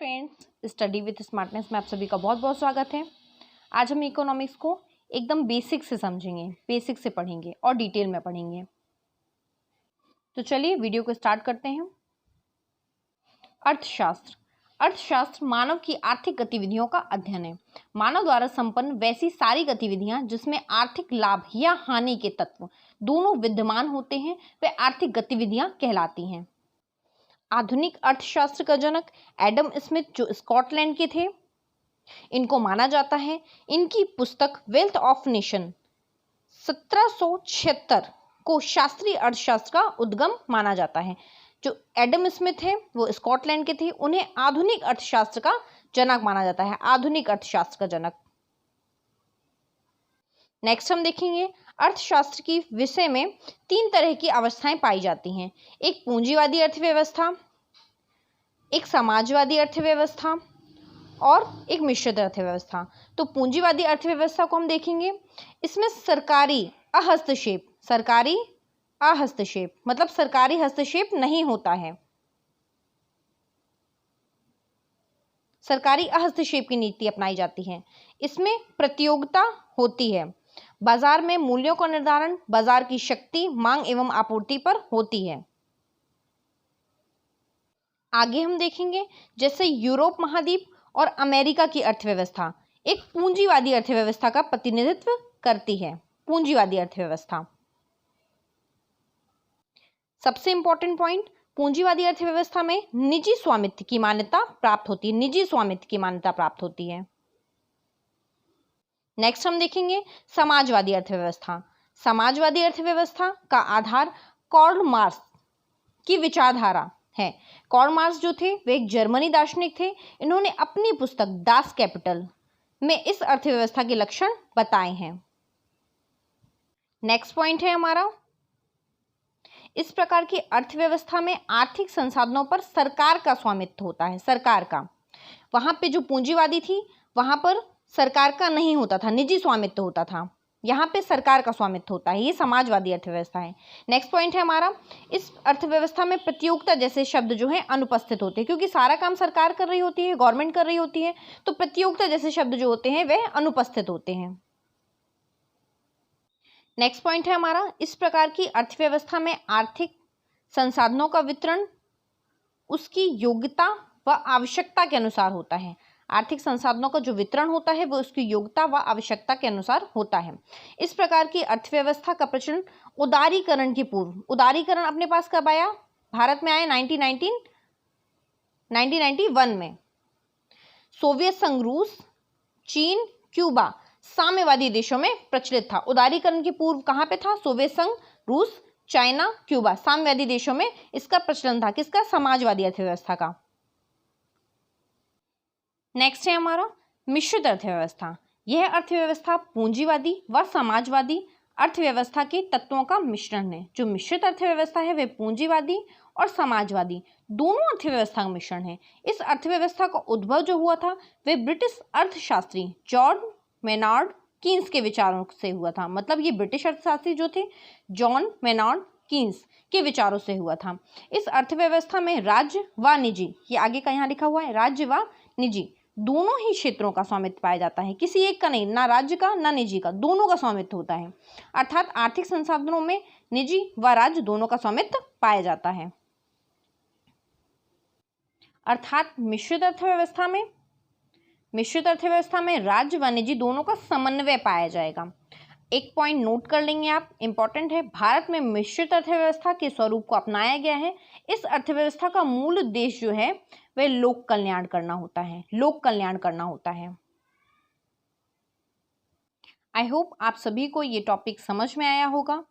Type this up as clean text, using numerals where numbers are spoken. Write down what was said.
Friends, study with smartness में आप सभी का बहुत बहुत स्वागत है। आज हम इकोनॉमिक्स को एकदम बेसिक से समझेंगे, बेसिक से पढ़ेंगे और डिटेल में पढ़ेंगे। तो चलिए वीडियो को स्टार्ट करते हैं। अर्थशास्त्र। अर्थशास्त्र मानव की आर्थिक गतिविधियों का अध्ययन है। मानव द्वारा संपन्न वैसी सारी गतिविधियां जिसमें आर्थिक लाभ या हानि के तत्व दोनों विद्यमान होते हैं वे आर्थिक गतिविधियां कहलाती हैं। आधुनिक अर्थशास्त्र का जनक एडम स्मिथ जो स्कॉटलैंड के थे, इनको माना जाता है। इनकी पुस्तक वेल्थ ऑफ नेशन 1776 को शास्त्रीय अर्थशास्त्र का उद्गम माना जाता है। जो एडम स्मिथ है वो स्कॉटलैंड के थे, उन्हें आधुनिक अर्थशास्त्र का जनक माना जाता है, आधुनिक अर्थशास्त्र का जनक। नेक्स्ट हम देखेंगे अर्थशास्त्र की विषय में 3 तरह की अवस्थाएं पाई जाती हैं। एक पूंजीवादी अर्थव्यवस्था, एक समाजवादी अर्थव्यवस्था और एक मिश्रित अर्थव्यवस्था। तो पूंजीवादी अर्थव्यवस्था को हम देखेंगे। इसमें सरकारी अहस्तक्षेप मतलब सरकारी हस्तक्षेप नहीं होता है। सरकारी हस्तक्षेप की नीति अपनाई जाती है। इसमें प्रतियोगिता होती है। बाजार में मूल्यों का निर्धारण बाजार की शक्ति, मांग एवं आपूर्ति पर होती है। आगे हम देखेंगे जैसे यूरोप महाद्वीप और अमेरिका की अर्थव्यवस्था एक पूंजीवादी अर्थव्यवस्था का प्रतिनिधित्व करती है। पूंजीवादी अर्थव्यवस्था सबसे इंपॉर्टेंट पॉइंट, पूंजीवादी अर्थव्यवस्था में निजी स्वामित्व की मान्यता प्राप्त होती है। निजी स्वामित्व की मान्यता प्राप्त होती है। नेक्स्ट हम देखेंगे समाजवादी अर्थव्यवस्था। समाजवादी अर्थव्यवस्था का आधार कार्ल मार्क्स की विचारधारा है। कार्ल मार्क्स जो थे वे एक जर्मनी दार्शनिक थे। इन्होंने अपनी पुस्तक दास कैपिटल में इस अर्थव्यवस्था के लक्षण बताए हैं। नेक्स्ट पॉइंट है हमारा, इस प्रकार की अर्थव्यवस्था में आर्थिक संसाधनों पर सरकार का स्वामित्व होता है। सरकार का, वहां पे जो पूंजीवादी थी वहां पर सरकार का नहीं होता था, निजी स्वामित्व होता था। यहाँ पे सरकार का स्वामित्व होता है। ये समाजवादी अर्थव्यवस्था है। नेक्स्ट पॉइंट है हमारा, इस अर्थव्यवस्था में प्रतियोगिता जैसे शब्द जो है अनुपस्थित होते हैं, क्योंकि सारा काम सरकार कर रही होती है, गवर्नमेंट कर रही होती है, तो प्रतियोगिता जैसे शब्द जो होते हैं वह अनुपस्थित होते हैं। नेक्स्ट पॉइंट है हमारा, इस प्रकार की अर्थव्यवस्था में आर्थिक संसाधनों का वितरण उसकी योग्यता व आवश्यकता के अनुसार होता है। आर्थिक संसाधनों का जो वितरण होता है वो उसकी योग्यता व आवश्यकता के अनुसार होता है। इस प्रकार की अर्थव्यवस्था का प्रचलन उदारीकरण के पूर्व, उदारीकरण अपने पास कब आया? भारत में आया 1991 में। सोवियत संघ, रूस, चीन, क्यूबा साम्यवादी देशों में प्रचलित था। उदारीकरण के पूर्व कहाँ पे था? सोवियत संघ, रूस, चाइना, क्यूबा साम्यवादी देशों में इसका प्रचलन था। किसका? समाजवादी अर्थव्यवस्था का। नेक्स्ट है हमारा मिश्रित अर्थव्यवस्था। यह अर्थव्यवस्था पूंजीवादी व समाजवादी अर्थव्यवस्था के तत्वों का मिश्रण है। जो मिश्रित अर्थव्यवस्था है वह पूंजीवादी और समाजवादी दोनों अर्थव्यवस्था का मिश्रण है। इस अर्थव्यवस्था का उद्भव जो हुआ था वह ब्रिटिश अर्थशास्त्री जॉन मेनार्ड कीन्स के विचारों से हुआ था। मतलब ये ब्रिटिश अर्थशास्त्री जो थे जॉन मेनार्ड कीन्स के विचारों से हुआ था। इस अर्थव्यवस्था में राज्य व निजी, ये आगे का यहाँ लिखा हुआ है, राज्य व निजी दोनों ही क्षेत्रों का स्वामित्व पाया जाता है। किसी एक का नहीं, ना राज्य का ना निजी का, दोनों का स्वामित्व होता है। अर्थात आर्थिक संसाधनों में निजी व राज्य दोनों का स्वामित्व पाया जाता है। अर्थात मिश्रित अर्थव्यवस्था में राज्य व निजी दोनों का समन्वय पाया जाएगा। एक पॉइंट नोट कर लेंगे आप, इंपॉर्टेंट है। भारत में मिश्रित अर्थव्यवस्था के स्वरूप को अपनाया गया है। इस अर्थव्यवस्था का मूल उद्देश्य जो है वह लोक कल्याण करना होता है। लोक कल्याण करना होता है। आई होप आप सभी को ये टॉपिक समझ में आया होगा।